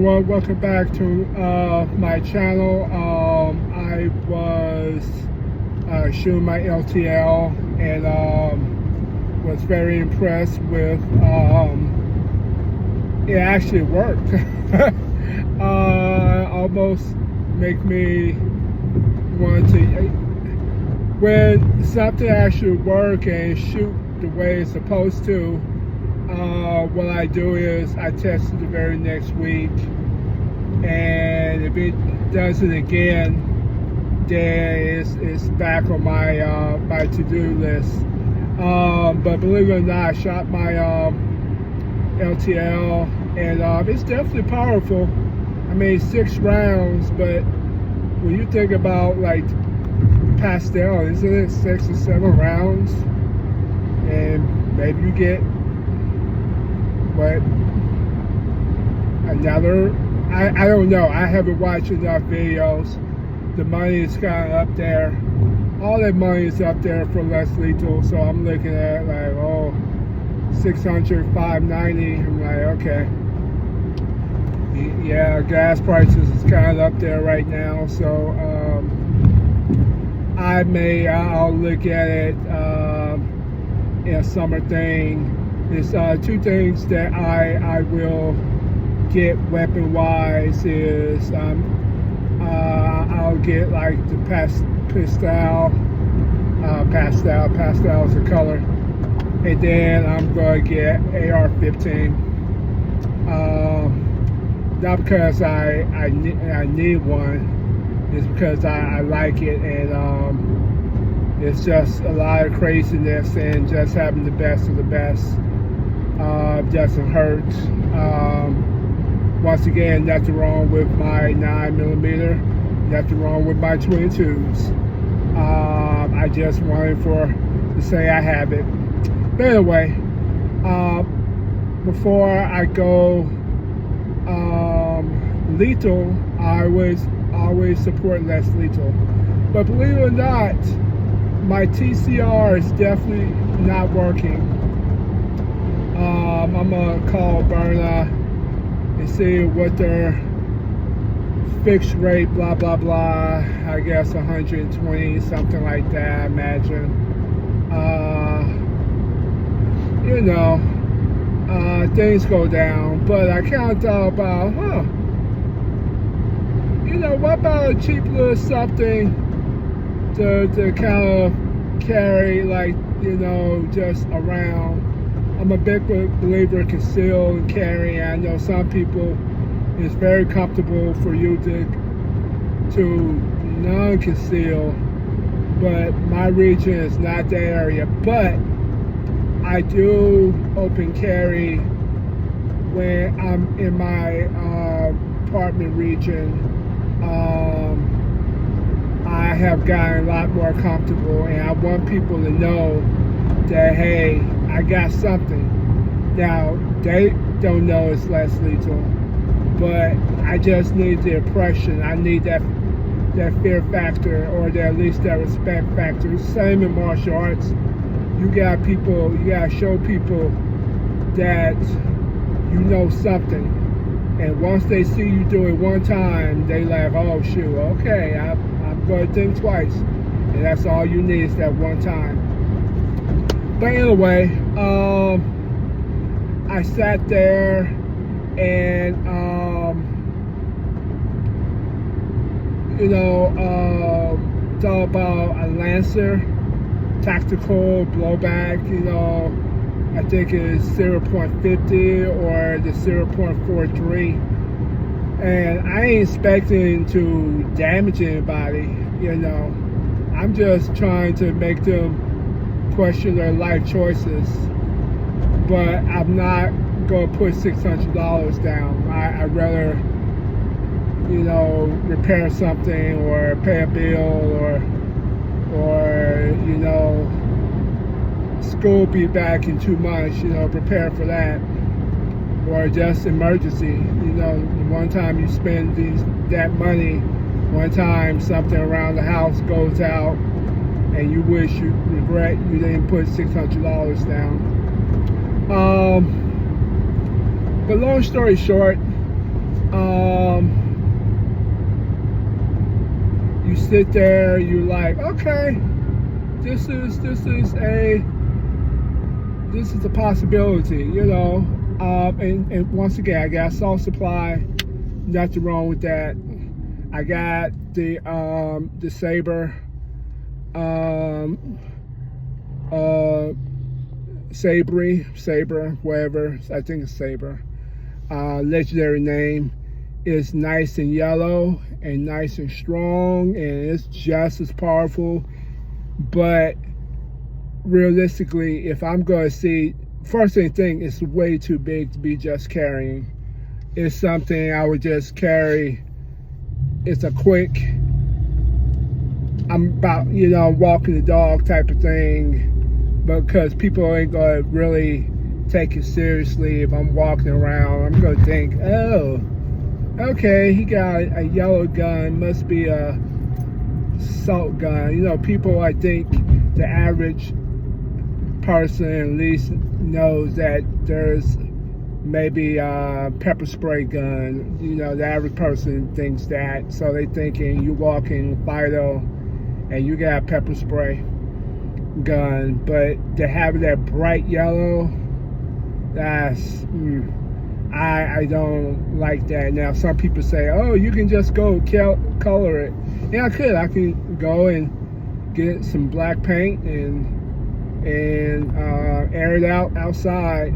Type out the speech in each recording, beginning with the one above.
everyone, welcome back to my channel. I was shooting my LTL and was very impressed with it actually worked. Almost make me want to, when something actually works and shoot the way it's supposed to, what I do is I test it the very next week, and if it does it again, then it's back on my my to-do list. But believe it or not, I shot my LTL, and it's definitely powerful. I mean, 6 rounds, but when you think about like Pastel, isn't it 6 or 7 rounds? And maybe you get another, I don't know. I haven't watched enough videos. The money is kind of up there. All that money is up there for less lethal, so I'm looking at like, oh, 600, 590. I'm like, okay. Yeah, gas prices is kind of up there right now, so I'll look at it in a summer thing. There's 2 things that I will get weapon wise is I'll get like the pastel is a color, and then I'm gonna get AR-15. Not because I need one, it's because I like it, and it's just a lot of craziness, and just having the best of the best doesn't hurt. Once again, nothing wrong with my 9mm, nothing wrong with my 22s. I just wanted to say I have it. But anyway, before I go lethal, I always support less lethal. But believe it or not, my TCR is definitely not working. I'm gonna call Byrna and see what their fixed rate, blah blah blah. I guess 120, something like that, I imagine. You know, things go down, but I kind of thought about, you know, what about a cheap little something to kind of carry, like, you know, just around. I'm a big believer in conceal and carry. I know some people, it's very comfortable for you to non-conceal, but my region is not that area. But I do open carry when I'm in my apartment region. I have gotten a lot more comfortable, and I want people to know that, hey, I got something. Now, they don't know it's less lethal, but I just need the impression. I need that fear factor, or at least that respect factor. Same in martial arts. You gotta show people that you know something. And once they see you do it one time, they like, oh shoot, okay, I'm gonna think twice. And that's all you need is that one time. But anyway, I sat there and you know, thought about a Lancer tactical blowback, you know, I think it's 0.50 or the 0.43, and I ain't expecting to damage anybody, you know. I'm just trying to make them question their life choices, but I'm not gonna put $600 down. I'd rather, you know, repair something or pay a bill, or you know, school be back in 2 months, you know, prepare for that, or just emergency. You know, one time you spend that money, one time something around the house goes out, and you regret you didn't put $600 down. But long story short, You sit there, you like, okay, this is a possibility, you know. And once again, I got Salt Supply, nothing wrong with that. I got the Saber, Saber, whatever. I think it's Saber. Legendary name is nice and yellow and nice and strong, and it's just as powerful. But realistically, if I'm going to see, first thing, it's way too big to be just carrying. It's something I would just carry. It's a quick, I'm about, you know, walking the dog type of thing, because people ain't going to really take it seriously if I'm walking around. I'm going to think, oh, okay, he got a yellow gun, must be a salt gun. You know, people, I think the average person at least knows that there's maybe a pepper spray gun. You know, the average person thinks that. So they thinking you walk in Fido and you got a pepper spray gun. But to have that bright yellow, that's, I don't like that. Now, some people say, oh, you can just go color it. Yeah, I can go and get some black paint and air it out outside.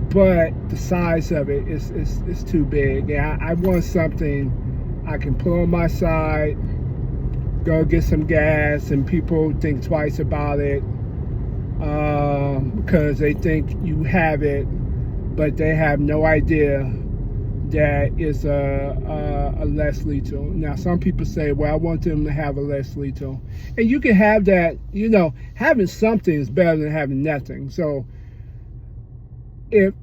But the size of it is too big. Yeah, I want something I can put on my side, go get some gas, and people think twice about it because they think you have it, but they have no idea that it's a less lethal. Now, some people say, well, I want them to have a less lethal. And you can have that, you know, having something is better than having nothing. So if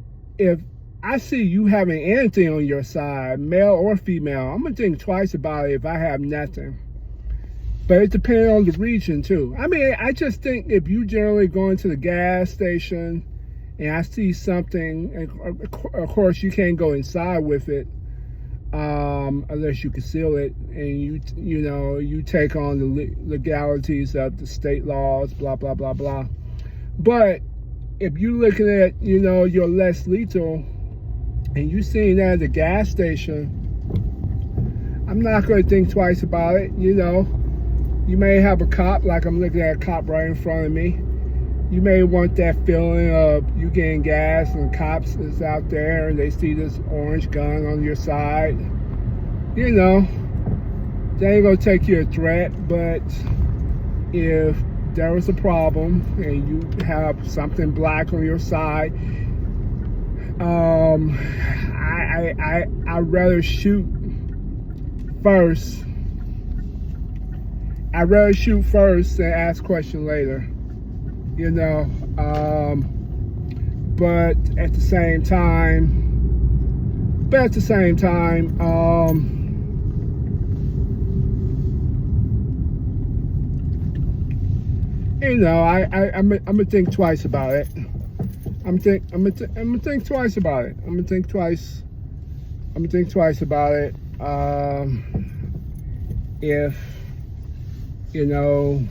I see you having anything on your side, male or female, I'm gonna think twice about it if I have nothing. But it depends on the region too. I mean, I just think if you generally going to the gas station and I see something, and of course you can't go inside with it unless you conceal it, and you know, you take on the legalities of the state laws, blah blah blah blah. But if you're looking at, you know, your less lethal, and you seeing that at the gas station, I'm not going to think twice about it. You know, you may have a cop, like I'm looking at a cop right in front of me. You may want that feeling of you getting gas and cops is out there and they see this orange gun on your side. You know, they ain't gonna take you a threat, but if there was a problem and you have something black on your side, I'd rather shoot first. I'd rather shoot first and ask questions later. You know, but at the same time, you know, I'm gonna think twice about it. I'm gonna think twice about it. I'm gonna think twice about it. If, you know.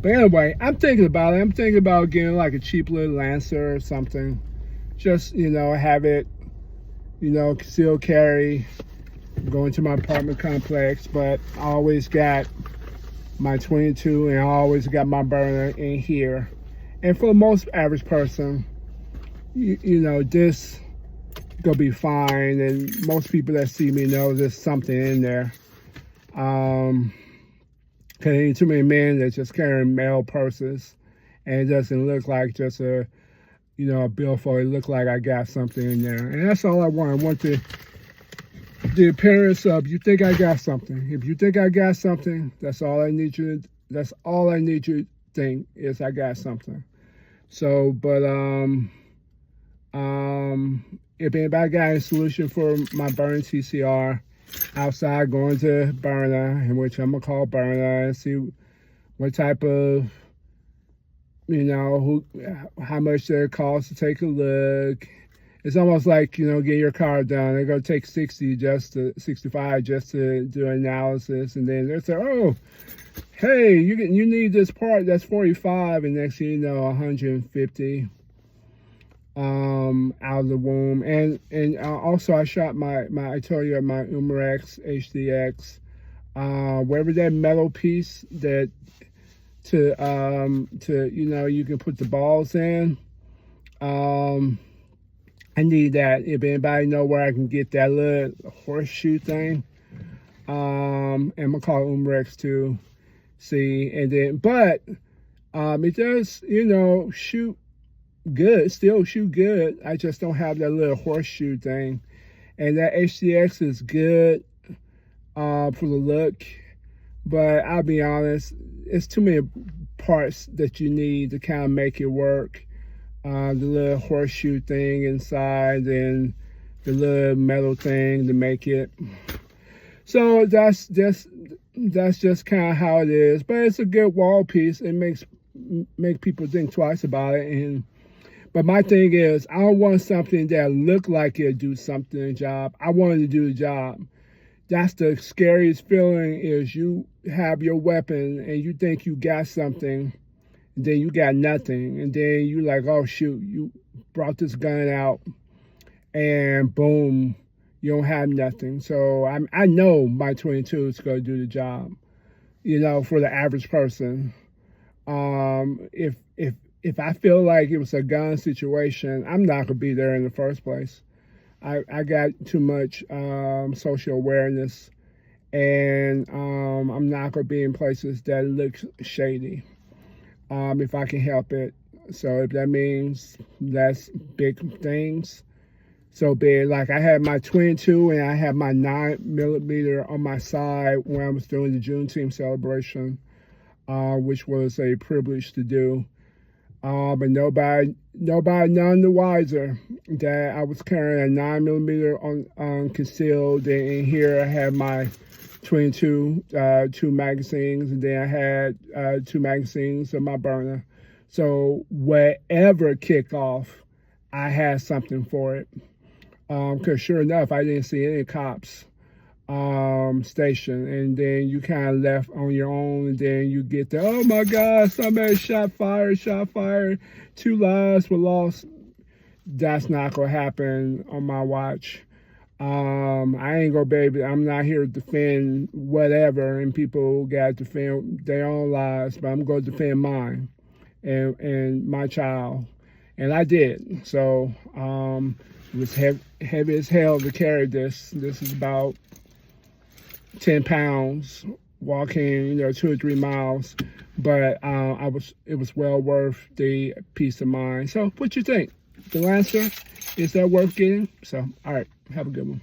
But anyway, I'm thinking about it. I'm thinking about getting like a cheap little Lancer or something. Just, you know, have it, you know, concealed carry, going to my apartment complex. But I always got my 22 and I always got my burner in here. And for the most average person, you know, this gonna be fine. And most people that see me know there's something in there. Cause ain't too many men that just carrying mail purses, and it doesn't look like just a, you know, a billfold. It look like I got something in there, and that's all I want. I want the appearance of, you think I got something. If you think I got something, that's all I need you to. That's all I need you to think is I got something. So, but if anybody got a solution for my burn TCR. Outside, going to burner, in which I'm gonna call burner and see what type of, you know, how much it costs to take a look. It's almost like, you know, getting your car done. They're going to take 65 just to do analysis. And then they'll say, oh, hey, you need this part that's 45. And next thing you know, 150 out of the womb. And also I shot I told you my Umarex HDX, wherever that metal piece that to you know, you can put the balls in. I need that. If anybody know where I can get that little horseshoe thing, I'm gonna call it Umarex too. See, and then, but it does, you know, shoot good, still shoot good. I just don't have that little horseshoe thing. And that HDX is good for the look, but I'll be honest, it's too many parts that you need to kind of make it work. The little horseshoe thing inside and the little metal thing to make it. So that's just kind of how it is. But it's a good wall piece. It make people think twice about it. But my thing is, I don't want something that look like it'll do something in the job. I want it to do the job. That's the scariest feeling, is you have your weapon and you think you got something, and then you got nothing. And then you like, oh shoot, you brought this gun out and boom, you don't have nothing. So I know my 22 is going to do the job, you know, for the average person. If I feel like it was a gun situation, I'm not going to be there in the first place. I got too much social awareness, and I'm not going to be in places that look shady if I can help it. So if that means that's big things, so big. Like I had my 22 and I had my 9mm on my side when I was doing the Juneteenth celebration, which was a privilege to do. But nobody none the wiser that I was carrying a 9mm on concealed. And here I had my 22, 2 magazines, and then I had 2 magazines of my burner. So whatever kickoff, I had something for it. Because sure enough, I didn't see any cops stationed, and then you kind of left on your own, and then you get there, oh my God, somebody shot fired, 2 lives were lost. That's not gonna happen on my watch. I ain't gonna, baby, I'm not here to defend whatever, and people got to defend their own lives, but I'm gonna defend mine and my child, and I did. So it was heavy as hell to carry this. This is about 10 pounds walking, you know, 2 or 3 miles, but it was well worth the peace of mind. So what you think? The Lancer, is that worth getting? So, all right, have a good one.